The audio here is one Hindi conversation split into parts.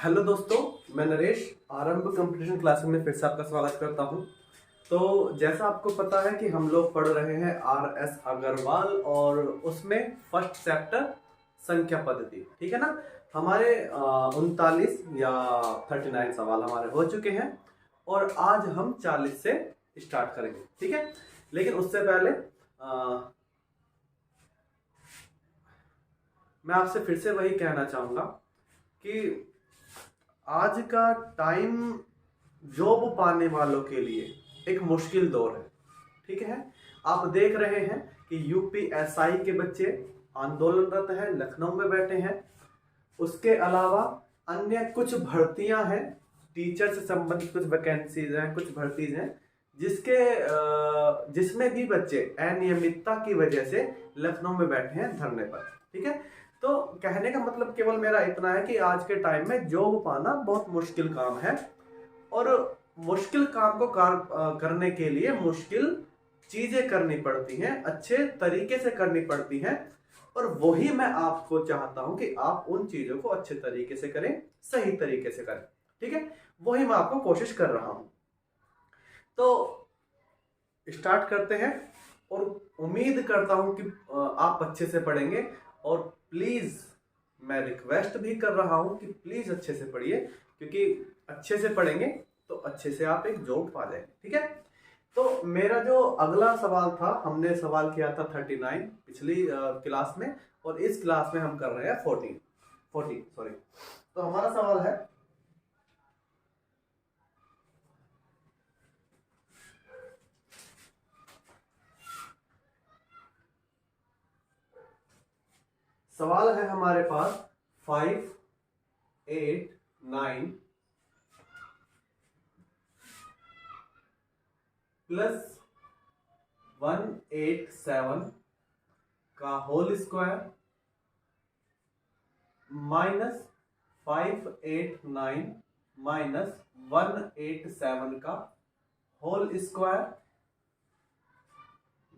हेलो दोस्तों, मैं नरेश आरंभ कंपटीशन क्लासेस में फिर से आपका स्वागत करता हूं। तो जैसा आपको पता है कि हम लोग पढ़ रहे हैं आर.एस. अग्रवाल और उसमें फर्स्ट चैप्टर संख्या पद्धति, ठीक है ना। हमारे 39 या 39 सवाल हमारे हो चुके हैं और आज हम 40 से स्टार्ट करेंगे, ठीक है। लेकिन उससे पहले मैं आपसे फिर से वही कहना चाहूँगा कि आज का टाइम जॉब पाने वालों के लिए एक मुश्किल दौर है, ठीक है। आप देख रहे हैं कि यूपीएसआई के बच्चे आंदोलनरत हैं, लखनऊ में बैठे हैं। उसके अलावा अन्य कुछ भर्तियां हैं, टीचर से संबंधित कुछ वैकेंसीज हैं, कुछ भर्तीज हैं जिसमें भी बच्चे अनियमितता की वजह से लखनऊ में बैठे हैं धरने पर, ठीक है। तो कहने का मतलब केवल मेरा इतना है कि आज के टाइम में जॉब पाना बहुत मुश्किल काम है और मुश्किल काम को करने के लिए मुश्किल चीजें करनी पड़ती हैं, अच्छे तरीके से करनी पड़ती हैं। और वही मैं आपको चाहता हूं कि आप उन चीजों को अच्छे तरीके से करें, सही तरीके से करें, ठीक है। वही मैं आपको कोशिश कर रहा हूं। तो स्टार्ट करते हैं और उम्मीद करता हूं कि आप अच्छे से पढ़ेंगे। और प्लीज मैं रिक्वेस्ट भी कर रहा हूं कि प्लीज अच्छे से पढ़िए, क्योंकि अच्छे से पढ़ेंगे तो अच्छे से आप एक जॉब पा जाएंगे, ठीक है। तो मेरा जो अगला सवाल था, हमने सवाल किया था 39 पिछली क्लास में और इस क्लास में हम कर रहे हैं 40 सॉरी। तो हमारा सवाल है, सवाल है हमारे पास 5, 8, 9 प्लस 187 का होल स्क्वायर माइनस 589 माइनस 187 का whole square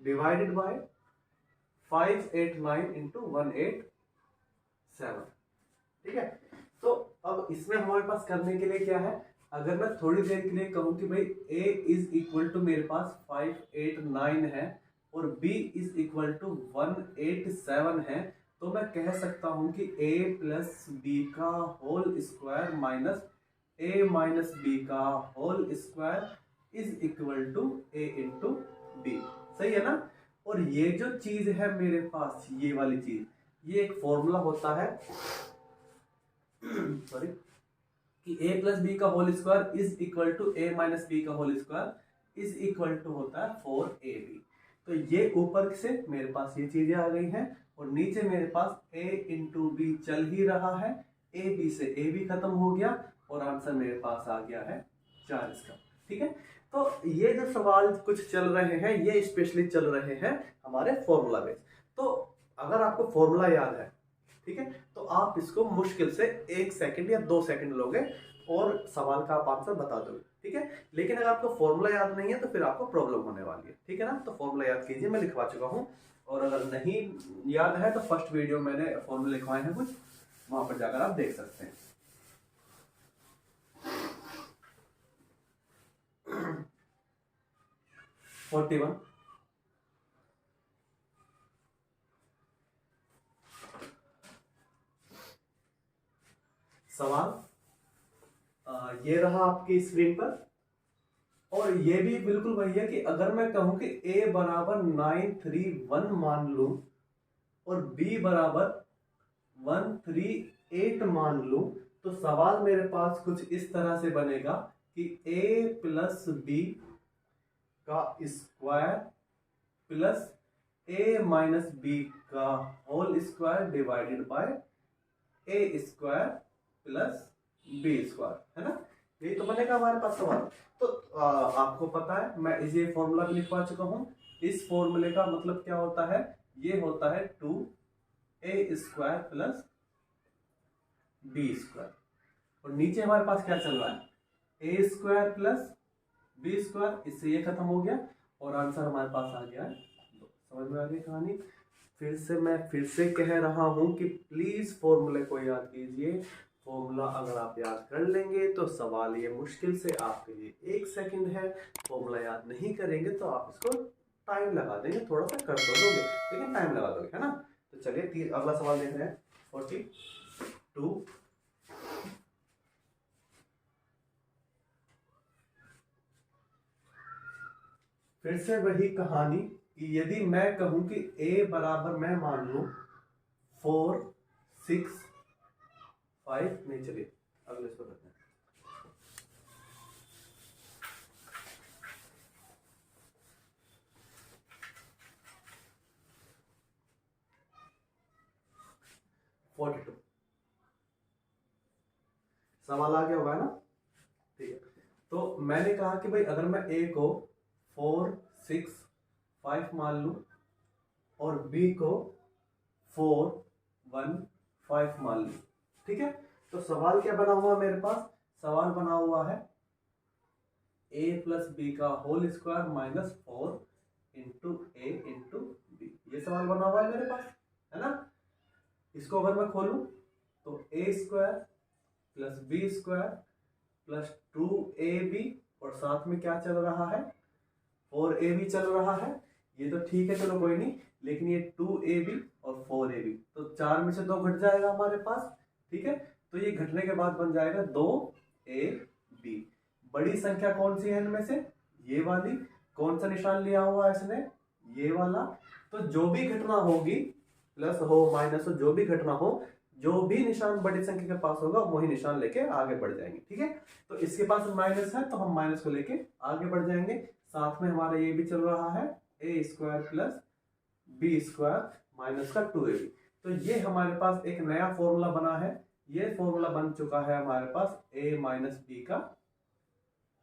divided by 589 into 187, ठीक है। तो अब इसमें हमारे पास करने के लिए क्या है, अगर मैं थोड़ी देर के लिए कहूं कि भाई a इज इक्वल टू मेरे पास 589 है और b इज इक्वल टू 187 है, तो मैं कह सकता हूं कि a प्लस बी का whole square minus a minus B का whole square is equal to a into B. सही है ना। और ये जो चीज है मेरे पास, ये वाली चीज, ये एक फॉर्मूला होता है सॉरी, कि a प्लस बी का whole square is equal to a minus B का whole square is equal to होता है 4ab। तो ये ऊपर से मेरे पास ये चीजें आ गई हैं और नीचे मेरे पास a इंटू बी चल ही रहा है, a b से a भी खत्म हो गया और आंसर मेरे पास आ गया है 40 का, ठीक है। तो ये जो सवाल कुछ चल रहे हैं, ये स्पेशली चल रहे हैं हमारे फॉर्मूला बेस। तो अगर आपको फॉर्मूला याद है, ठीक है, तो आप इसको मुश्किल से 1 सेकंड या 2 सेकंड लोगे और सवाल का आप आंसर बता दोगे, ठीक है। लेकिन अगर आपको फॉर्मूला याद नहीं है तो फिर आपको प्रॉब्लम होने वाली है, ठीक है ना। तो फॉर्मूला याद कीजिए, मैं लिखवा चुका हूं। और अगर नहीं याद है तो फर्स्ट वीडियो मैंने फॉर्मूला लिखवाए हैं कुछ, वहां पर जाकर आप देख सकते हैं। सवाल ये रहा आपकी स्क्रीन पर और ये भी बिल्कुल वही है कि अगर मैं कहूं कि a बराबर 931 मान लूं और b बराबर 138 मान लूं, तो सवाल मेरे पास कुछ इस तरह से बनेगा कि a प्लस बी का square plus a minus B का whole square divided by a square plus B square, है ना। यही तो बनेगा हमारे पास सवाल। तो आपको पता है, मैं इसे फॉर्मूला भी लिखवा चुका हूं। इस फॉर्मूले का मतलब क्या होता है, ये होता है 2a square plus B square और नीचे हमारे पास क्या चल रहा है, a square plus B square, इससे ये खत्म हो गया और आंसर हमारे पास आ गया है 2। समझ में आ गई कहानी। मैं फिर से कह रहा हूं कि प्लीज फॉर्मूले को याद कीजिए, फॉर्मूला अगर आप याद कर लेंगे तो सवाल ये मुश्किल से आपके लिए 1 सेकंड है। फॉर्मूला याद नहीं करेंगे तो आप इसको टाइम लगा देंगे, थोड़ा सा कर तो दोगे लेकिन टाइम लगा दोगे, है ना। तो चलिए अगला सवाल देख रहे हैं 42। फिर से वही कहानी कि यदि मैं कहूं कि a बराबर मैं मान लू 4 6 5, नहीं चलिए अगले इसको करते हैं। सवाल आ गया होगा ना, ठीक है। तो मैंने कहा कि भाई अगर मैं a को 4 6 5 मान लूं और b को 4 1 5 मान लूं, ठीक है। तो सवाल क्या बना हुआ मेरे पास, सवाल बना हुआ है a प्लस बी का होल स्क्वायर माइनस 4 इंटू ए इंटू बी, ये सवाल बना हुआ है मेरे पास, है ना। इसको अगर मैं खोलूं तो A square plus B square plus 2ab और साथ में क्या चल रहा है 4ab चल रहा है। ये तो ठीक है, चलो कोई नहीं, लेकिन ये 2ab और 4ab तो 4 में से 2 घट जाएगा हमारे पास, ठीक है। तो ये घटने के बाद बन जाएगा 2ab। बड़ी संख्या कौन सी है इनमें से, ये वाली। कौन सा निशान लिया हुआ है इसने, ये वाला। तो जो भी घटना होगी, प्लस हो माइनस हो, जो भी घटना हो, जो भी निशान बड़ी संख्या के पास होगा वही निशान लेके आगे बढ़ जाएंगे, ठीक है। तो इसके पास माइनस है तो हम माइनस को लेके आगे बढ़ जाएंगे। साथ में हमारा ये भी चल रहा है A square plus B square minus का 2ab। तो ये हमारे पास एक नया फॉर्मूला बना है। ये फॉर्मूला बन चुका है हमारे पास a माइनस बी का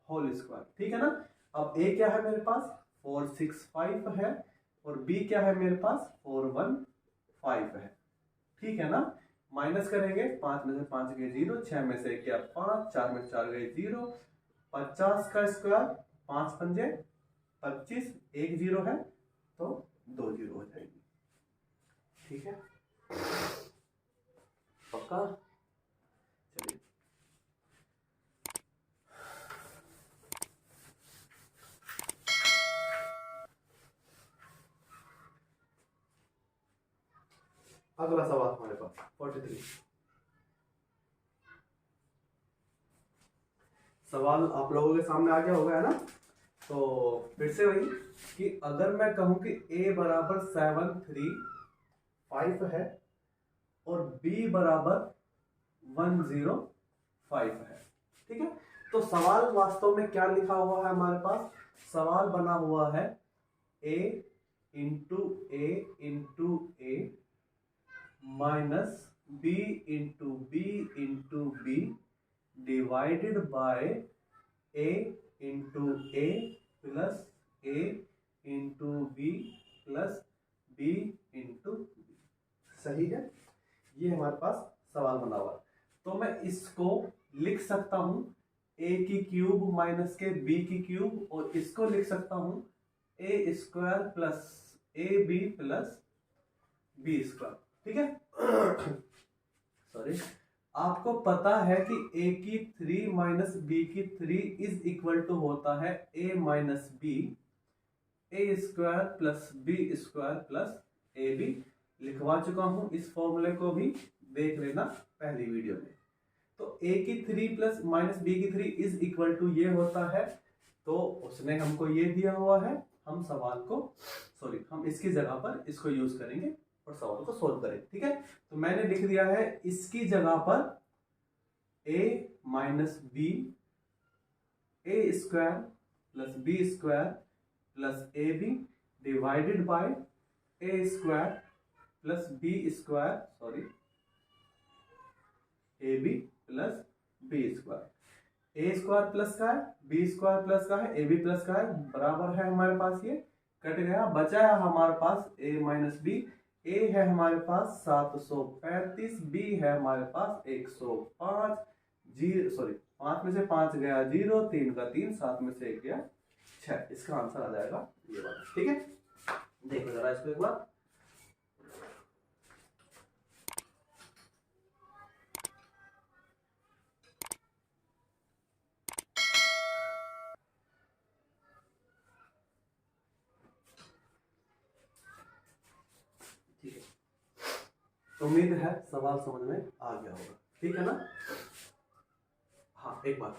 होल स्क्वायर, ठीक है ना। अब a क्या है मेरे पास 4 6 5 है और b क्या है मेरे पास 4 1 5 है, ठीक है ना। माइनस करेंगे, 5 में से 5 गए 0, 6 में से क्या 5, 4 में 4 गए 0, 50 का स्क्वायर 5 पंजे 25, 1 0 है तो 2 0 हो जाएगी, ठीक है। पक्का, चलिए अगला सवाल हमारे पास 43। सवाल आप लोगों के सामने आ गया होगा, है ना। तो फिर से वही कि अगर मैं कहूं कि a बराबर 7 3 5 है और b बराबर 1 0 5 है, ठीक है। तो सवाल वास्तव में क्या लिखा हुआ है हमारे पास, सवाल बना हुआ है a into a minus b into b divided by a into a plus a into b plus b into B, सही है। ये हमारे पास सवाल बना हुआ है। तो मैं इसको लिख सकता हूं a की क्यूब माइनस के b की क्यूब, और इसको लिख सकता हूं a square plus a b plus B square, ठीक है। सॉरी, आपको पता है कि a की 3 माइनस बी की 3 इज इक्वल टू होता है a minus b, a square plus B square plus a b. लिखवा चुका हूं, इस फॉर्मूले को भी देख लेना पहली वीडियो में। तो a की 3 प्लस माइनस बी की 3 इज इक्वल टू ये होता है, तो उसने हमको ये दिया हुआ है। हम सवाल को हम इसकी जगह पर इसको यूज करेंगे और सवाल को सोल्व करेंगे, ठीक है। तो मैंने लिख दिया है इसकी जगह पर a minus b a square plus B square plus a b divided by a square plus B square a b plus B square. A square plus का है, बी स्क्वायर प्लस का है, ए बी प्लस का है, बराबर है हमारे पास, ये कट गया, बचा है हमारे पास a माइनस बी। ए है हमारे पास 735, बी है हमारे पास 105, 5 में से 5 गया 0, 3 का 3, 7 में से 1 गया 6। इसका आंसर आ जाएगा ये वाला, ठीक है। देखो जरा इसको एक बार, उम्मीद है सवाल समझ में आ गया होगा, ठीक है ना। हाँ, एक बात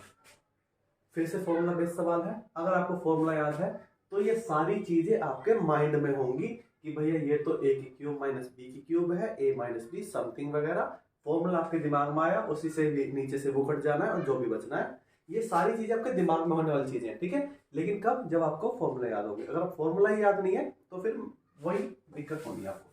फिर से फॉर्मूला बेस्ड सवाल है। अगर आपको फॉर्मूला याद है तो ये सारी चीजें आपके माइंड में होंगी कि भैया ये तो a की क्यूब माइनस b की क्यूब है, a माइनस बी समथिंग वगैरह। फॉर्मूला आपके दिमाग में आया, उसी से नीचे से वो कट जाना है और जो भी बचना है। ये सारी चीजें आपके दिमाग में होने वाली चीजें हैं, ठीक है। लेकिन कब? जब आपको फॉर्मूला याद होगी। अगर फॉर्मूला ही याद नहीं है तो फिर वही दिक्कत होगी आपको।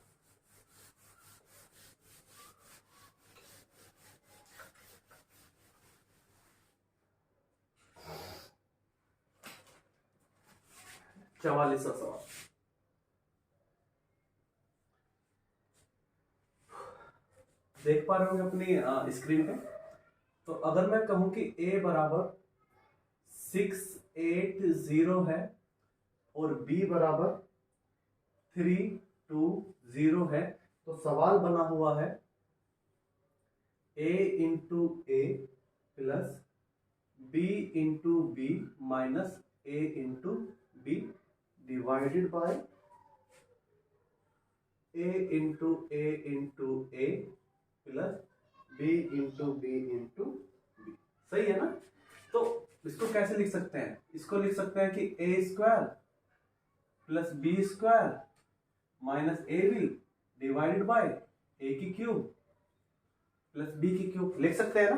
चवालीसवां सवाल, देख पा रहे होंगे अपनी स्क्रीन पे। तो अगर मैं कहूं कि a बराबर 680 है और b बराबर 320 है, तो सवाल बना हुआ है a into a plus b into b minus a into b divided by a into a plus b into b into B. सही है ना। तो इसको कैसे लिख सकते हैं? इसको लिख सकते हैं कि a square plus B square minus a b divided by a की क्यूब प्लस b की क्यूब। लिख सकते हैं ना,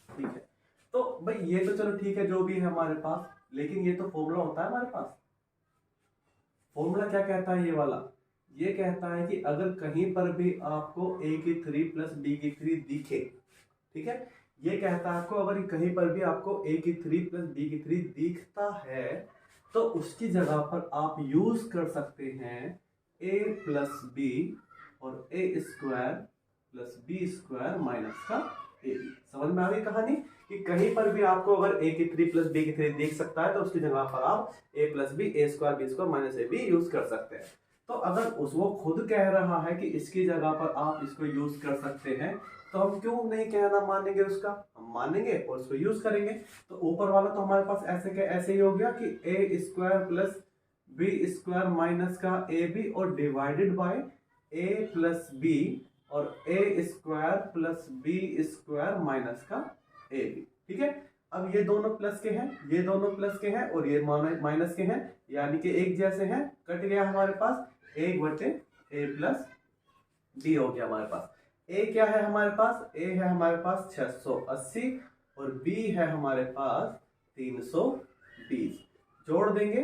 ठीक है। तो भाई ये तो चलो ठीक है जो भी है हमारे पास, लेकिन ये तो फॉर्मूला होता है हमारे पास। फॉर्मूला क्या कहता है ये वाला? ये कहता है कि अगर कहीं पर भी आपको a की 3 प्लस b की 3 दिखे, ठीक है, ये कहता है आपको अगर कहीं पर भी आपको a की 3 प्लस b की 3 दिखता है तो उसकी जगह पर आप यूज कर सकते हैं a प्लस बी और a square plus B square minus का ए बी। समझ में आ गई कहानी कि कहीं पर भी आपको अगर a की 3 प्लस b की 3 दिख सकता है तो उसकी जगह पर आप a plus b a square b square minus a b use कर सकते हैं। तो अगर वो खुद कह रहा है कि इसकी जगह पर आप इसको यूज कर सकते हैं तो हम क्यों नहीं कहना मानेंगे उसका? हम मानेंगे और उसको यूज करेंगे। तो ऊपर वाला तो हमारे पास ऐसे ही हो गया कि a square plus B square minus का ए बी और divided by a plus b और a square plus B square minus का ए बी। ठीक है, अब ये दोनों प्लस के हैं, ये दोनों प्लस के हैं और ये माइनस के हैं, यानी कि एक जैसे हैं। कट गया हमारे पास 1/a प्लस b हो गया हमारे पास। a क्या है हमारे पास? a है हमारे पास 680 और b है हमारे पास 320। जोड़ देंगे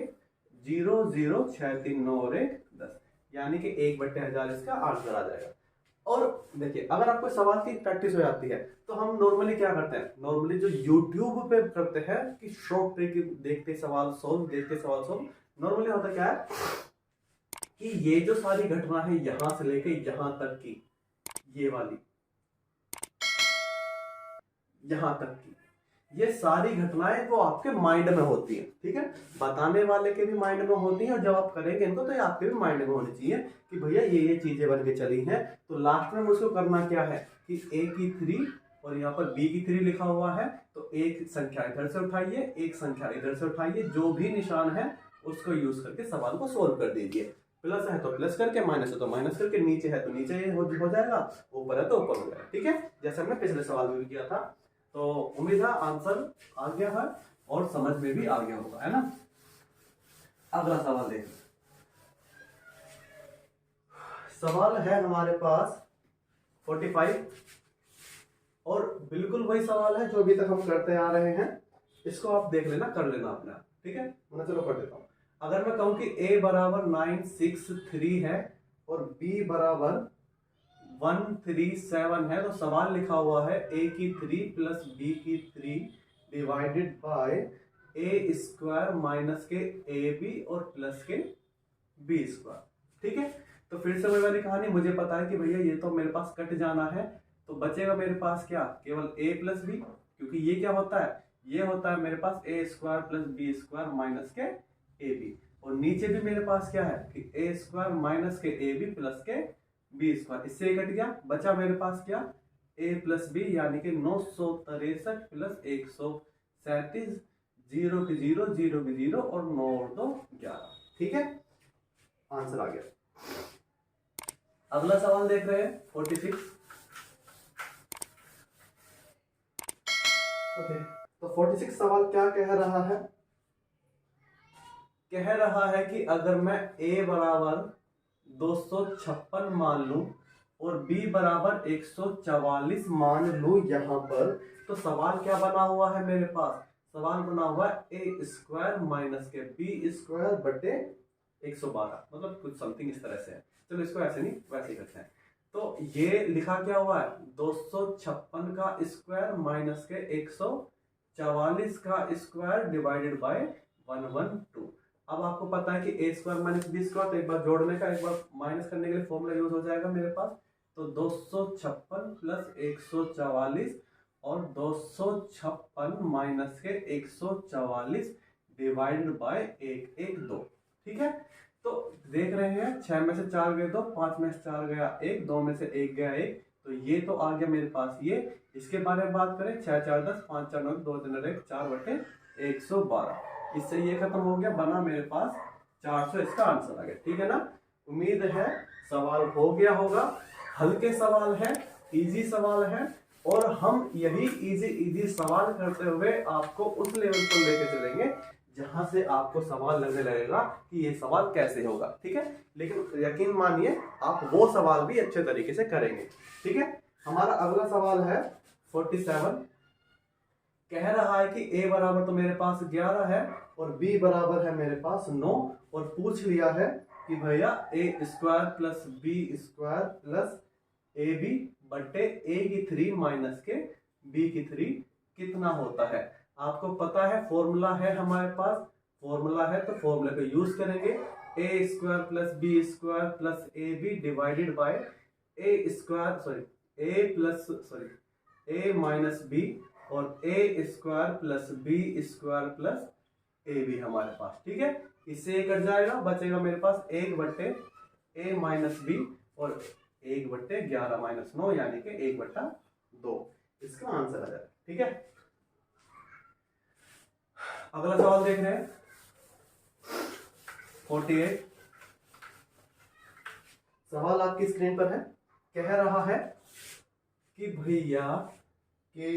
0 0 6 3 9 और 1 10, यानी कि 1/1000 इसका आंसर आ जाएगा। और देखिए अगर आपको सवाल की प्रैक्टिस हो जाती है तो हम नॉर्मली क्या करते हैं, नॉर्मली जो यूट्यूब पे करते हैं कि शॉर्ट ट्रिक देखते सवाल सोल्व, देखते सवाल सोल्व। नॉर्मली होता क्या है कि ये जो सारी घटना है यहां से लेके यहां तक की, ये वाली यहां तक की, ये सारी घटनाएं वो आपके माइंड में होती हैं। ठीक है, बताने वाले के भी माइंड में होती हैं और जब आप करेंगे इनको तो ये आपके भी माइंड में होनी चाहिए कि भैया ये चीजें बन के चली हैं। तो लास्ट में मुझको करना क्या है कि a की 3 और यहाँ पर b की 3 लिखा हुआ है, तो एक संख्या इधर से उठाइए, एक संख्या इधर से उठाइए, जो भी निशान है उसको यूज करके सवाल को सोल्व कर दीजिए। प्लस है तो प्लस करके, माइनस है तो माइनस करके, नीचे है तो नीचे हो जाएगा, ऊपर है तो ऊपर हो जाएगा। ठीक है, जैसे हमने पिछले सवाल में भी किया था। तो उम्मीद है आंसर आ गया है और समझ में भी आ गया होगा, है ना। अगला सवाल देख, सवाल है हमारे पास 45 और बिल्कुल वही सवाल है जो अभी तक हम करते आ रहे हैं। इसको आप देख लेना, कर लेना अपना, ठीक है। मैं चलो कर देता हूं। अगर मैं कहूं कि a बराबर 963 है और b बराबर 137 है, तो सवाल लिखा हुआ है a की 3 प्लस b की 3 divided by a square minus के ab और प्लस के b स्क्वायर। ठीक है, तो फिर से वही वाली कहानी, मुझे पता है कि भैया ये तो मेरे पास कट जाना है, तो बचेगा मेरे पास क्या, केवल a प्लस बी, क्योंकि ये क्या होता है, ये होता है मेरे पास a square plus B square minus के ए बी, और नीचे भी मेरे पास क्या है कि a स्क्वायर माइनस के ए बी प्लस के बी स्क्वायर। इससे कट गया, बचा मेरे पास क्या, a प्लस बी, यानी कि 963 प्लस 137, 0 की 0, 0 की 0 और 9 और 2 11। ठीक है, आंसर आ गया। अगला सवाल देख रहे हैं 46। ओके, तो 46 सवाल क्या कह रहा है? कह रहा है कि अगर मैं a बराबर 256 मान लूं और b बराबर 144 मान लूं यहां पर, तो सवाल क्या बना हुआ है मेरे पास? सवाल बना हुआ है a स्क्वायर माइनस के b स्क्वायर बटे 112, मतलब कुछ समथिंग इस तरह से है। चलो इसको ऐसे नहीं वैसे ही करते हैं। तो ये लिखा क्या हुआ है? 256 का स्क्वायर माइनस के 144 का स्क्वायर डिवाइडेड बाय 112। अब आपको पता है कि a square minus b square, तो एक बार जोड़ने का एक बार माइनस करने के लिए फॉर्मूला यूज हो जाएगा मेरे पास। तो 256 प्लस 144 और 256 माइनस के 144 डिवाइडेड बाय 112। ठीक है, तो देख रहे हैं 6 में से 4 गए 2, 5 में से 4 गया 1, 2 में से 1 गया 1, तो ये तो आ गया मेरे पास ये। इसके बारे में बात करें 6 4 10, 5 4 9, 2 3 1, 4 बटे 112। इससे ये खत्म हो गया, बना मेरे पास 400। इसका आंसर आ गया। ठीक है ना? उम्मीद है सवाल हो गया होगा। हल्के सवाल है, इजी सवाल है, और हम यही इजी सवाल करते हुए आपको उस लेवल पर लेके चलेंगे जहां से आपको सवाल लगने लगेगा कि ये सवाल कैसे होगा। ठीक है, लेकिन यकीन मानिए आप वो सवाल भी अच्छे तरीके से करेंगे। ठीक है, हमारा अगला सवाल है 47। कह रहा है कि a बराबर तो मेरे पास 11 है और b बराबर है मेरे पास 9, और पूछ लिया है कि भैया a square plus b square plus ab बटे a की 3 माइनस के b की 3 कितना होता है? आपको पता है फॉर्मूला है हमारे पास, फॉर्मूला है तो फॉर्मूला को यूज करेंगे। a square plus b square plus ab divided by a square a minus b और a square plus b square plus ab हमारे पास। ठीक है, इससे ये कट जाएगा, बचेगा मेरे पास 1 बट्टे a माइनस b और 1 बट्टे 11 माइनस 9 यानी कि 1 बट्टा 2। इसका आंसर आ जाएगा। ठीक है, अगला सवाल देख रहे हैं 48। सवाल आपकी स्क्रीन पर है। कह रहा है कि भैया कि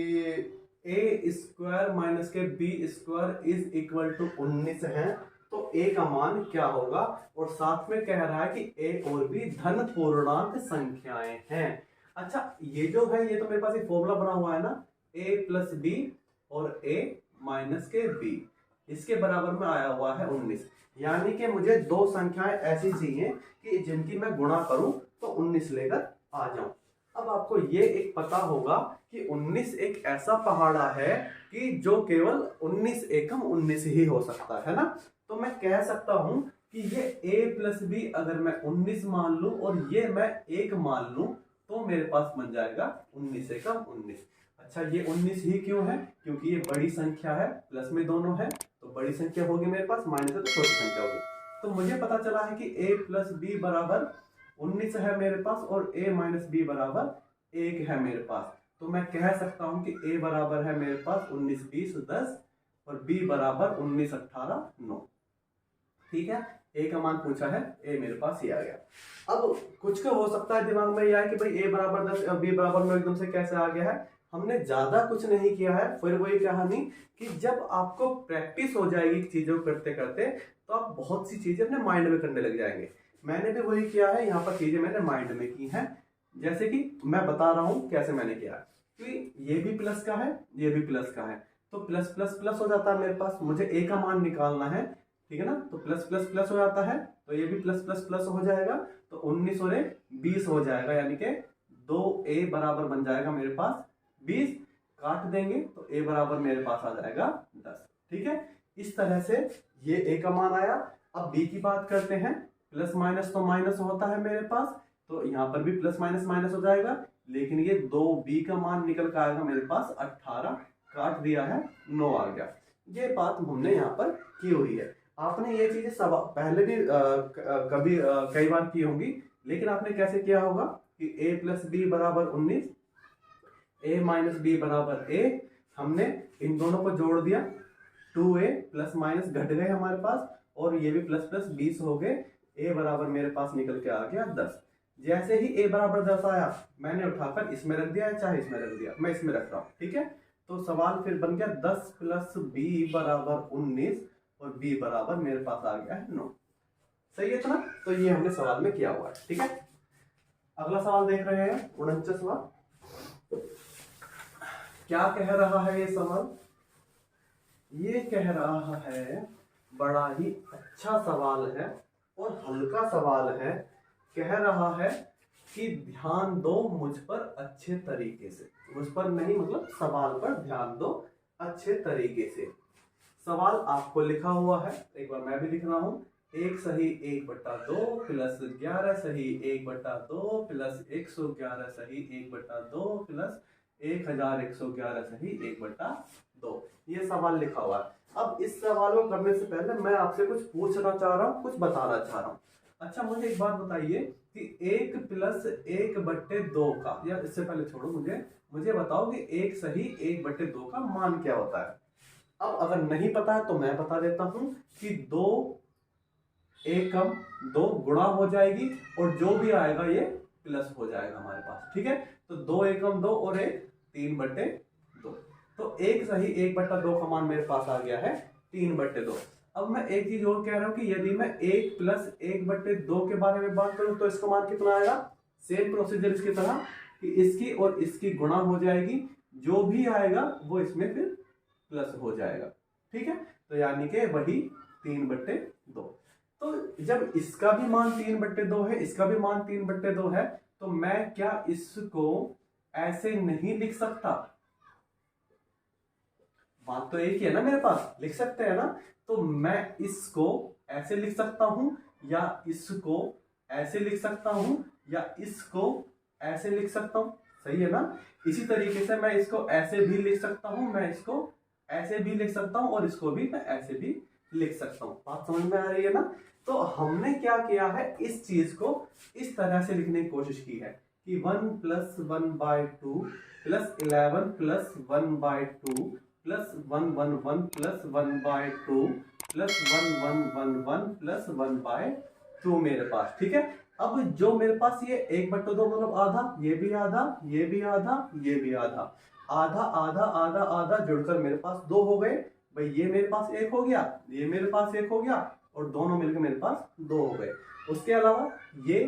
a स्क्वायर माइनस के b square is equal to 19 है, तो a का मान क्या होगा? और साथ में कह रहा है कि a और b धन पूर्णांक संख्याएं हैं। अच्छा, ये जो है ये तो मेरे पास एक फॉर्मूला बना हुआ है ना, a प्लस b और a माइनस के b, इसके बराबर में आया हुआ है 19। यानी कि मुझे दो संख्याएं ऐसी चाहिए कि जिनकी मैं गुणा करूं तो 19 लेकर आ जाऊं। अब आपको ये एक पता होगा कि 19 एक ऐसा पहाड़ा है कि जो केवल 19 एकम 19 ही हो सकता है ना। तो मैं कह सकता हूं कि ये a प्लस बी अगर मैं 19 मान लूं और ये मैं 1 मान लूं तो मेरे पास बन जाएगा 19 एकम 19। अच्छा, ये 19 ही क्यों है? क्योंकि ये बड़ी संख्या है, प्लस में दोनों है, तो बड़ी संख्या होगी मेरे पास, माइनस है तो छोटी संख्या होगी। तो मुझे पता चला है कि a प्लस बी बराबर 19 है मेरे पास और a माइनस बी बराबर 1 है मेरे पास। तो मैं कह सकता हूं कि a बराबर है मेरे पास 19 20 10 और b बराबर 19 18 9। ठीक है, a का मान पूछा है, a मेरे पास ये आ गया। अब कुछ का हो सकता है दिमाग में यह है कि भाई a बराबर 10 और b बराबर 9 एकदम से कैसे आ गया है। हमने ज्यादा कुछ नहीं किया है, फिर वही कहानी कि जब आपको प्रैक्टिस हो जाएगी चीजों करते करते तो आप बहुत सी चीजें अपने माइंड में करने लग जाएंगे। मैंने भी वही किया है, यहाँ पर चीजें मैंने माइंड में की हैं। जैसे कि मैं बता रहा हूं कैसे मैंने किया कि ये भी प्लस का है, ये भी प्लस का है, तो प्लस प्लस प्लस हो जाता है मेरे पास। मुझे a का मान निकालना है, ठीक है ना, तो प्लस प्लस प्लस हो जाता है, तो ये भी प्लस प्लस प्लस हो जाएगा, तो 19 और 1 20 हो जाएगा, यानी कि 2a बराबर बन जाएगा मेरे पास 20। काट देंगे तो a बराबर मेरे पास आ जाएगा 10। ठीक है, इस तरह से ये a का मान आया। अब b की बात करते हैं। प्लस माइनस तो माइनस होता है मेरे पास, तो यहाँ पर भी प्लस माइनस माइनस हो जाएगा, लेकिन ये 2b का मान निकल कर आएगा मेरे पास 18। काट दिया है 9 आ गया। ये बात हमने यहाँ पर की हुई है। आपने ये चीजें सब पहले भी कभी कई बार की होंगी, लेकिन आपने कैसे किया होगा कि a प्लस बी बराबर 19, a माइनस बी बराबर a, हमने इन दोनों को जोड़ दिया, 2a प्लस माइनस घट गए हमारे पास, और ये भी प्लस प्लस 20 हो गए, a बराबर मेरे पास निकल के आ गया 10। जैसे ही a बराबर 10 आया, मैंने उठाकर इसमें रख दिया, चाहे इसमें रख दिया, मैं इसमें रख रहा हूँ, ठीक है। तो सवाल फिर बन गया 10 प्लस b बराबर 19 और b बराबर मेरे पास आ गया है 9। सही है इतना? तो ये हमने सवाल में किया हुआ है, ठीक है। अगला सवाल देख रहे हैं 49वां। क्या कह रहा है ये सवाल? ये कह रहा है, बड़ा ही अच्छा सवाल है और हल्का सवाल है। कह रहा है कि ध्यान दो मुझ पर अच्छे तरीके से, मुझ पर नहीं मतलब सवाल पर ध्यान दो अच्छे तरीके से। सवाल आपको लिखा हुआ है, एक बार मैं भी लिख रहा हूं। 1 सही 1/2 प्लस 11 सही 1/2 प्लस 111 सही 1/2 प्लस 1111 सही 1/2। ये सवाल लिखा हुआ है। अब इस सवाल को करने से पहले मैं आपसे कुछ पूछना चाह रहा हूँ, कुछ बताना चाह रहा हूँ। अच्छा मुझे एक बात बताइए कि 1 प्लस 1/2 का, या इससे पहले छोड़ो, मुझे बताओ कि 1 सही 1/2 का मान क्या होता है। अब अगर नहीं पता है तो मैं बता देता हूं कि 2 एकम 2 गुणा हो जाएगी और जो भी आएगा ये प्लस हो जाएगा हमारे पास, ठीक है। तो 2 एकम 2 और 1 3/2। तो 1 सही 1/2 का मान मेरे पास आ गया है 3/2। अब मैं एक चीज और कह रहा हूं कि यदि मैं 1 प्लस 1/2 के बारे में बात करूं तो इसका मान कितना आएगा? सेम प्रोसीजर इसकी तरह कि इसकी और इसकी गुणा हो जाएगी, जो भी आएगा वो इसमें फिर प्लस हो जाएगा, ठीक है। तो यानी कि वही 3/2। तो जब इसका भी मान 3/2 है, इसका भी मान 3/2 है, तो मैं क्या इसको ऐसे नहीं लिख सकता? बात तो एक ही है ना, मेरे पास लिख सकते हैं ना। तो मैं इसको ऐसे लिख सकता हूं, या इसको ऐसे लिख सकता हूं, या इसको ऐसे लिख सकता हूं। सही है ना? इसी तरीके से मैं इसको ऐसे भी लिख सकता हूं, मैं इसको ऐसे भी लिख सकता हूं, और इसको भी मैं ऐसे भी लिख सकता हूं। बात समझ में आ रही है ना? तो हमने क्या किया है, इस चीज को इस तरह से लिखने की कोशिश की है कि 1 + 1/2 plus 11 plus 1/2 plus 111 plus 1/2 plus 1111 plus 1/2 मेरे पास, ठीक है। अब जो मेरे पास ये 1/2 मतलब आधा, ये भी आधा, ये भी आधा, ये भी आधा, आधा आधा आधा आधा जुड़कर मेरे पास 2 हो गए भाई। ये मेरे पास 1 हो गया, ये मेरे पास 1 हो गया, और दोनों मिलकर मेरे पास 2 हो गए। उसके अलावा ये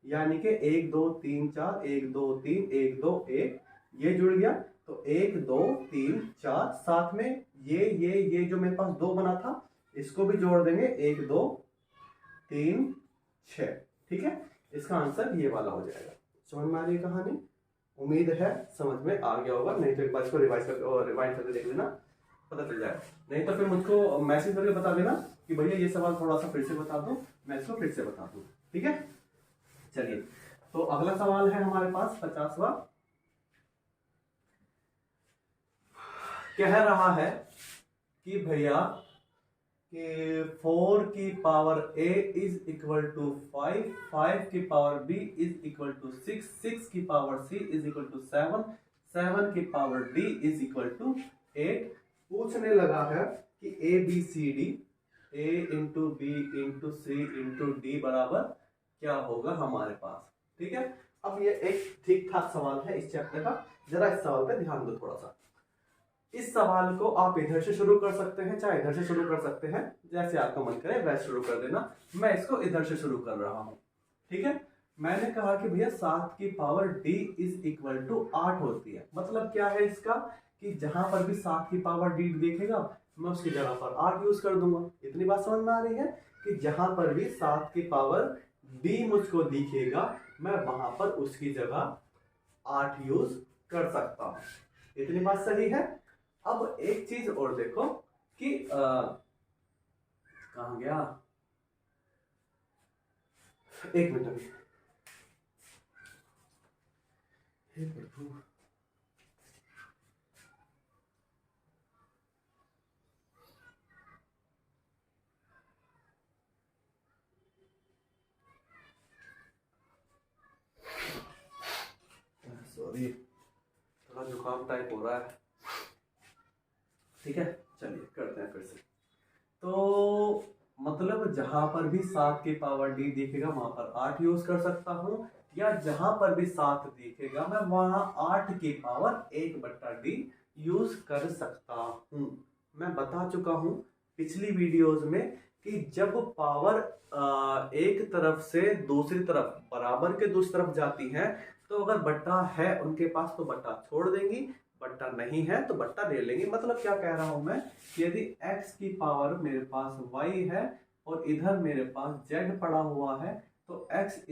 यानी कि 1 2 3 4 1 2 3 1 2 1 ये जुड़ गया। तो 1 2 3 4 साथ में ये जो मेरे पास 2 बना था इसको भी जोड़ देंगे, 1 2 3 6, ठीक है। इसका आंसर ये वाला हो जाएगा। समझ में आ रही कहानी? उम्मीद है समझ में आ गया होगा, नहीं तो एक बार इसको रिवाइज करके देख लेना, पता चल जाए। नहीं तो फिर मुझको मैसेज करके बता देना कि भैया ये सवाल थोड़ा सा फिर से बता दो, मैं इसको फिर से बता दूं, ठीक है। चलिए, तो अगला सवाल है हमारे पास 50वां। कह रहा है कि भैया कि 4 की power a is equal to 5, 5 की power b is equal to 6, 6 की power c is equal to 7, 7 की power d is equal to 8। पूछने लगा है कि a b c d, a into b into c into d बराबर क्या होगा हमारे पास, ठीक है। अब ये एक ठीक ठाक सवाल है इस चैप्टर का, जरा इस सवाल पे ध्यान दो थोड़ा सा। इस सवाल को आप इधर से शुरू कर सकते हैं, चाहे इधर से शुरू कर सकते हैं, जैसे आपका मन करे वैसे शुरू कर देना। मैं इसको इधर से शुरू कर रहा हूं, ठीक है। मैंने कहा कि भैया 7 की power d is equal to 8 होती है। मतलब क्या है इसका कि जहां पर भी 7 की पावर d दिखेगा मैं उसकी जगह पर 8 यूज कर दूंगा। इतनी बात समझ में आ रही है कि जहां पर भी 7 की पावर d मुझको दिखेगा मैं वहां पर उसकी जगह 8 यूज कर सकता हूं। इतनी बात सही है। अब एक चीज और देखो कि कहां गया, एक मिनट अभी, सॉरी थोड़ा जुकाम टाइप हो रहा है, ठीक है। चलिए करते हैं फिर से। तो मतलब जहां पर भी 7 की पावर d दिखेगा वहां पर 8 यूज कर सकता हूं, या जहां पर भी 7 दिखेगा मैं वहां 8 की पावर 1/d यूज कर सकता हूं। मैं बता चुका हूं पिछली वीडियोस में कि जब पावर एक तरफ से दूसरी तरफ बराबर के दूसरी तरफ जाती है तो अगर बट्टा है उनके पास तो बट्टा छोड़ देंगी, बट्टा नहीं है तो बट्टा ले लेंगे। मतलब क्या कह रहा हूं मैं कि यदि x की पावर मेरे पास y है और इधर मेरे पास z पड़ा हुआ है तो x =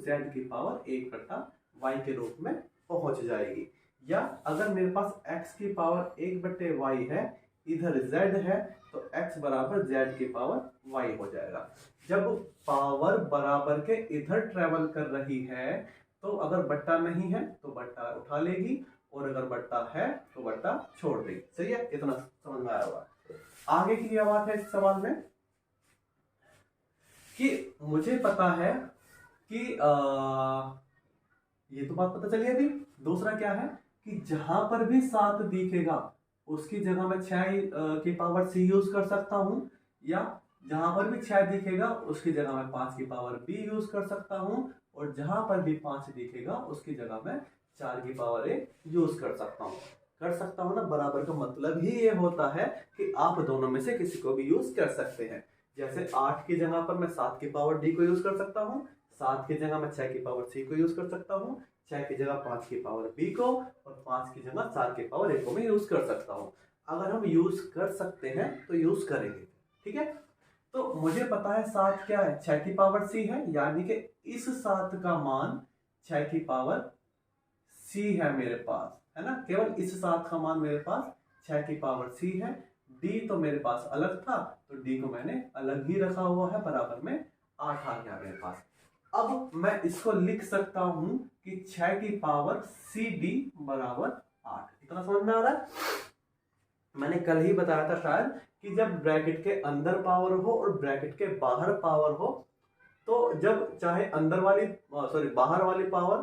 z की पावर 1/y के रूप में पहुंच जाएगी। या अगर मेरे पास x की पावर 1/y है, इधर z है, तो x = z की पावर y हो जाएगा। जब पावर बराबर के इधर ट्रेवल कर रही है तो अगर बट्टा नहीं है तो बट्टा उठा लेगी, और अगर बट्टा है तो बट्टा छोड़ देगी। सही है, इतना समझ में आया हुआ। आगे की क्या बात है इस सवाल में कि मुझे पता है कि ये तो बात पता चली। अभी दूसरा क्या है कि जहां पर भी 7 दिखेगा उसकी जगह मैं 6 की पावर c यूज कर सकता हूं, या जहां पर भी 6 दिखेगा उसकी जगह मैं 5 की पावर b यूज कर सकता हूं, और जहां पर भी 5 दिखेगा उसकी जगह मैं 4 की पावर a यूज कर सकता हूं। कर सकता हूं ना, बराबर का मतलब ही ये होता है कि आप दोनों में से किसी को भी यूज कर सकते हैं। जैसे 8 की जगह पर मैं 7 की पावर d को यूज कर सकता हूँ, 7 की जगह मैं 6 की पावर c को यूज कर सकता हूँ, 6 की जगह 5 की पावर b को, और 5 की जगह 4 की पावर a को मैं यूज कर सकता हूँ। अगर हम यूज कर सकते हैं तो यूज करेंगे, ठीक है। तो मुझे पता है 7 क्या है, 6 की पावर c है, यानी कि इस 7 का मान 6 की पावर c है मेरे पास, है ना। केवल इस 7 का मान मेरे पास 6 की पावर c है। d तो मेरे पास अलग था तो d को मैंने अलग ही रखा हुआ है, बराबर में 8 आ गया मेरे पास। अब मैं इसको लिख सकता हूं कि 6 की पावर cd = 8। इतना समझ में आ रहा है। मैंने कल ही बताया था शायद कि जब ब्रैकेट के अंदर पावर हो और ब्रैकेट के बाहर पावर हो, तो जब चाहे बाहर वाली पावर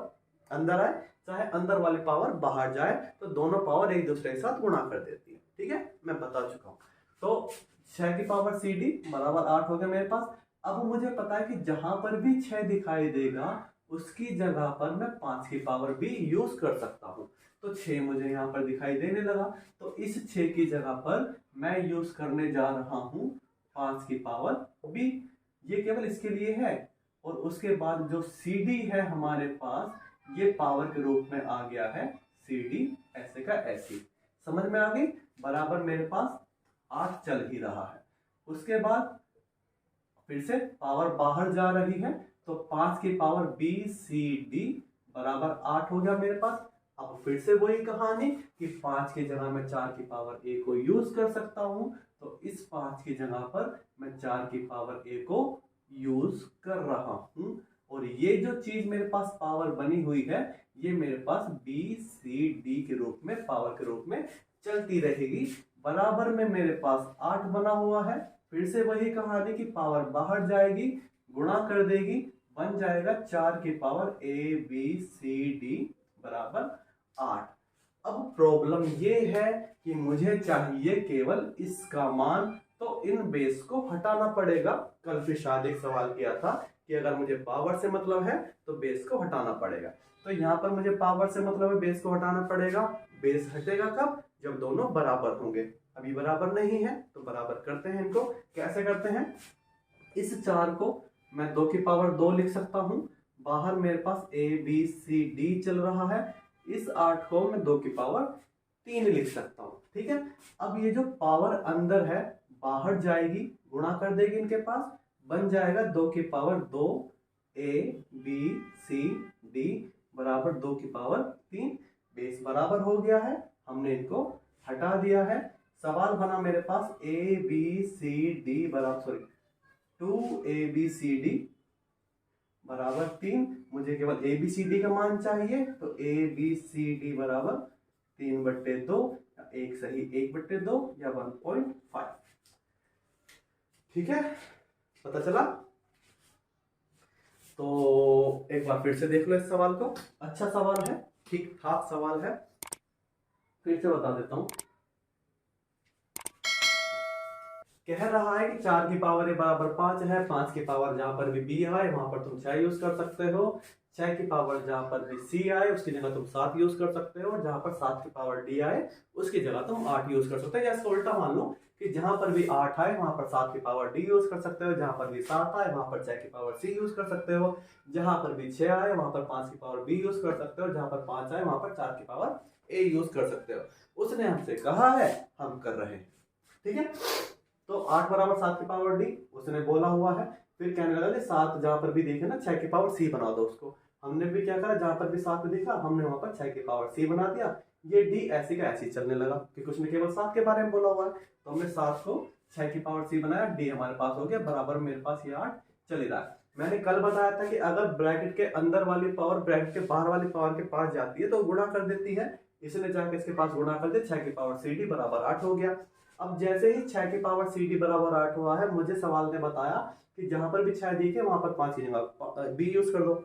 अंदर आए, चाहे अंदर वाली पावर बाहर जाए, तो दोनों पावर एक दूसरे के साथ गुणा कर देती है, ठीक है। मैं बता चुका हूं। तो 6 की पावर cd = 8 हो गया मेरे पास। अब मुझे पता है कि जहां पर भी 6 दिखाई देगा उसकी जगह पर मैं 5 की पावर भी यूज कर सकता हूं। तो 6 मुझे यहाँ पर दिखाई देने लगा, तो इस 6 की जगह पर मैं यूज करने जा रहा हूं 5 की पावर b। ये केवल इसके लिए है। और उसके बाद जो cd है हमारे पास, ये पावर के रूप में आ गया है cd, ऐसे का ऐसे। समझ में आ गई। बराबर मेरे पास 8 चल ही रहा है। उसके बाद फिर से पावर बाहर जा रही है, तो 5 की पावर b c d = 8 हो गया मेरे पास। अब फिर से वही कहानी कि 5 की जगह मैं 4 की पावर a को यूज कर सकता हूं, तो इस 5 की जगह पर मैं 4 की पावर a को यूज कर रहा हूं। और ये जो चीज मेरे पास पावर बनी हुई है, ये मेरे पास b c d के रूप में, पावर के रूप में चलती रहेगी। बराबर में मेरे पास 8 बना हुआ है। फिर से वही कहानी कि पावर बाहर जाएगी, गुणा कर देगी, बन जाएगा 4 की power a b c d = 8। अब प्रॉब्लम ये है कि मुझे चाहिए केवल इसका मान, तो इन बेस को हटाना पड़ेगा। कल फिर शायद एक सवाल किया था कि अगर मुझे पावर से मतलब है तो बेस को हटाना पड़ेगा। तो यहाँ पर मुझे पावर से मतलब है, बेस को हटाना पड़ेगा। बेस हटेगा कब? जब दोनों बराबर होंगे। अभी बराबर नहीं है तो बराबर करते हैं इनको। कैसे करते हैं? इस 4 को मैं 2 की पावर 2 लिख सकता हूं। बाहर मेरे पास a b c d चल रहा है। इस 8 को मैं 2 की पावर 3 लिख सकता हूं, ठीक है। अब ये जो पावर अंदर है बाहर जाएगी, गुणा कर देगी इनके पास, बन जाएगा 2 की power 2 a b c d = 2 की पावर 3। बेस बराबर हो गया है, हमने इनको हटा दिया है। सवाल बना मेरे पास a b c d = 2 = 3। मुझे केवल a b c d का मान चाहिए, तो a b c d = 3/2, एक सही 1/2 या 1.5। ठीक है, पता चला। तो एक बार फिर से देख लो इस सवाल को। अच्छा सवाल है, ठीक ठाक सवाल है। फिर से बता देता हूं। कह रहा है कि 4 की पावर ए बराबर 5 है। 5 की पावर जहां पर भी बी आए वहां पर तुम 6 यूज कर सकते हो। 6 की पावर जहां पर भी सी आए उसकी जगह तुम 7 यूज कर सकते हो। जहां पर 7 की पावर डी आए उसकी जगह तुम 8 यूज कर सकते हो। या इसका उल्टा मान लो कि जहां पर भी 8 आए वहां पर 7 की पावर डी यूज कर सकते हो। जहां पर भी 7 आए वहां पर 6 की पावर सी यूज कर सकते हो। जहां पर भी 6 आए वहां पर 5 की पावर बी यूज कर सकते हो। जहां पर 5 आए वहां पर 4 की पावर ए यूज कर सकते हो। उसने हमसे कहा है, हम कर रहे हैं। ठीक है, तो 8 बराबर 7 की पावर डी उसने बोला हुआ है। फिर कहने लगा कि 7 जहां पर भी देखे ना 6 की पावर सी बना दो उसको। हमने भी क्या करा, जहां पर भी 7 देखा हमने वहां पर 6 की पावर सी बना दिया। ये डी ऐसी का ऐसी चलने लगा क्योंकि उसने केवल 7 के बारे में बोला हुआ है। तो हमने 7 को 6 की पावर सी बनाया, डी हमारे पास हो गया बराबर मेरे पास ये 8 चल रहा है। मैंने कल बताया था कि अगर ब्रैकेट के अंदर वाली पावर ब्रैकेट के बाहर वाली पावर के पास जाती है तो गुणा कर देती है। इसलिए जाके इसके पास गुणा कर दे, 6 की पावर सी डी बराबर 8 हो गया। अब जैसे ही 6 की पावर सी डी बराबर 8 हुआ है, मुझे सवाल ने बताया कि जहां पर भी 6 दिखे वहां पर 5 की जगह बी यूज कर दो।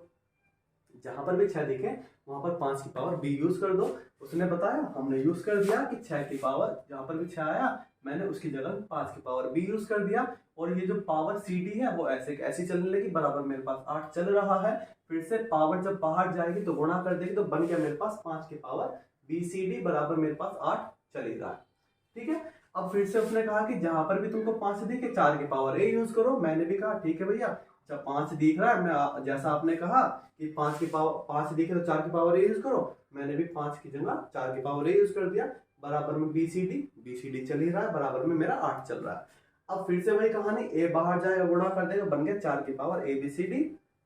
जहां पर भी 6 दिखे वहां पर 5 की पावर बी यूज कर दो। उसने बताया, हमने यूज कर दिया कि 6 की पावर जहां पर भी 6 आया मैंने उसकी जगह 5 की पावर बी यूज कर दिया। और ये जो पावर सी डी है वो ऐसे ऐसी चलने लगी, बराबर मेरे पास 8 चल रहा है। फिर से पावर जब बाहर जाएगी तो गुणा कर देगी, तो बन गया मेरे पास 5 की पावर बी सी डी बराबर मेरे पास 8 चल ही रहा है। ठीक है, अब फिर से उसने कहा कि जहां पर भी तुमको 5 दिखे 4 की पावर ए यूज करो। मैंने भी कहा ठीक है भैया, जब 5 दिख रहा है, मैं जैसा आपने कहा कि 5 की पावर 5 दिखे तो 4 की पावर ए यूज करो, मैंने भी 5 की जगह 4 की पावर ए यूज कर दिया। बराबर में बी सी डी चल ही रहा है, बराबर में मेरा 8 चल रहा है। अब फिर से वही कहानी, ए बाहर जाएगा गुणा कर देगा, बन गया 4 की power a b c d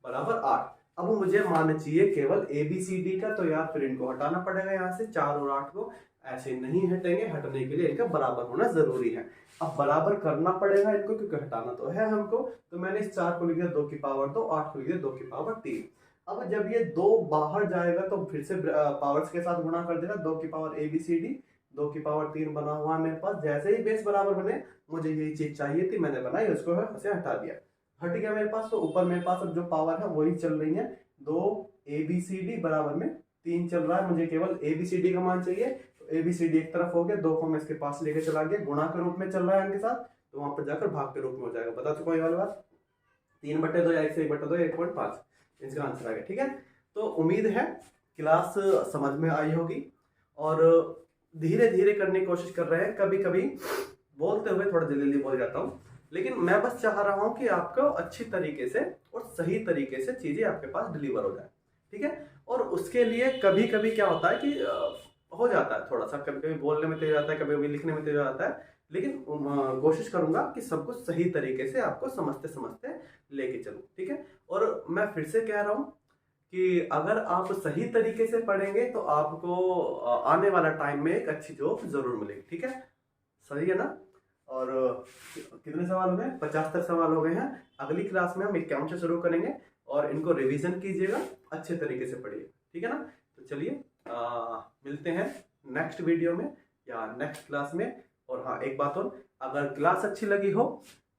बराबर 8। अब मुझे मान चाहिए केवल ए बी सी डी का, तो यार फिर इनको हटाना पड़ेगा यहाँ से, 4 और 8 को ऐसे नहीं हटेंगे। हटने के लिए इनका बराबर होना जरूरी है। अब बराबर करना पड़ेगा इनको क्योंकि हटाना तो है हमको। तो मैंने इस 4 को लिख दिया 2 की पावर 2, 8 को लिख दिया 2 की पावर 3। अब जब ये 2 बाहर जाएगा तो फिर से पावर्स के साथ गुणा कर देगा, 2 की power a b c d, 2 की पावर 3 बना हुआ है मेरे पास। जैसे ही बेस बराबर बने, मुझे यही चीज चाहिए थी, मैंने बनाई, उसको से हटा दिया, हट गया मेरे पास। तो ऊपर मेरे पास अब जो पावर है वही चल रही है, 2 ए बी सी डी बराबर में 3 चल रहा है। मुझे केवल ए बी सी डी का मान चाहिए, तो ए बी सी डी एक तरफ हो गया, 2 को मैं इसके पास लेके चला गया, गुणा के रूप में चल रहा है इनके साथ, तो वहां पर जाकर भाग के रूप में हो जाएगा। बता चुका ये वाली बात, 3/2 या 1 से 1/2 1.5 इसका आंसर आ गया। ठीक है, तो उम्मीद है क्लास समझ में आई होगी और धीरे धीरे करने की कोशिश कर रहे हैं। कभी कभी बोलते हुए थोड़ा जल्दी जल्दी बोल जाता हूँ, लेकिन मैं बस चाह रहा हूँ कि आपको अच्छी तरीके से और सही तरीके से चीजें आपके पास डिलीवर हो जाए। ठीक है, और उसके लिए कभी कभी क्या होता है कि हो जाता है थोड़ा सा, कभी कभी बोलने में तेज आता है, कभी कभी लिखने में तेज आता है, लेकिन कोशिश करूंगा कि सब कुछ सही तरीके से आपको समझते समझते लेके चलूं। ठीक है, और मैं फिर से कह रहा हूँ कि अगर आप सही तरीके से पढ़ेंगे तो आपको आने वाला टाइम में एक अच्छी जॉब जरूर मिलेगी। ठीक है, सही है ना। और कितने सवाल हो गए, 50 तक सवाल हो गए हैं। अगली क्लास में हम 51 से शुरू करेंगे और इनको रिवीजन कीजिएगा, अच्छे तरीके से पढ़िए। ठीक है ना, तो चलिए मिलते हैं नेक्स्ट वीडियो में या नेक्स्ट क्लास में। और हाँ, एक बात और, अगर क्लास अच्छी लगी हो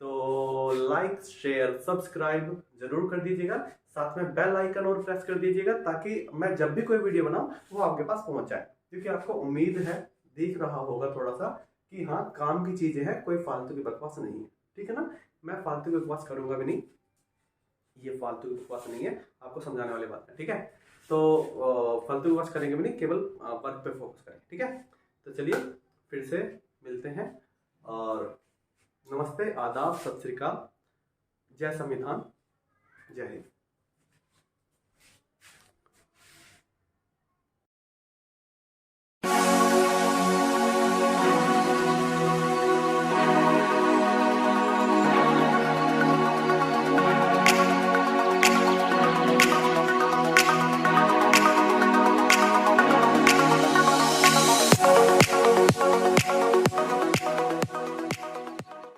तो लाइक शेयर सब्सक्राइब जरूर कर दीजिएगा, साथ में बेल आइकन और प्रेस कर दीजिएगा ताकि मैं जब भी कोई वीडियो बनाऊं वो आपके पास पहुंच जाए। क्योंकि आपको उम्मीद है, दिख रहा होगा थोड़ा सा कि हाँ काम की चीजें हैं, कोई फालतू की बकवास नहीं है। ठीक है ना, मैं फालतू की बकवास करूंगा भी नहीं, ये फालतू की बकवास नहीं है, आपको समझाने वाली बात है। ठीक है, तो फालतू की बकवास करेंगे भी नहीं, केवल वर्क पे फोकस करें। ठीक है, तो चलिए फिर से मिलते हैं और नमस्ते, आदाब, सत श्री अकाल, जय संविधान, जय हिंद।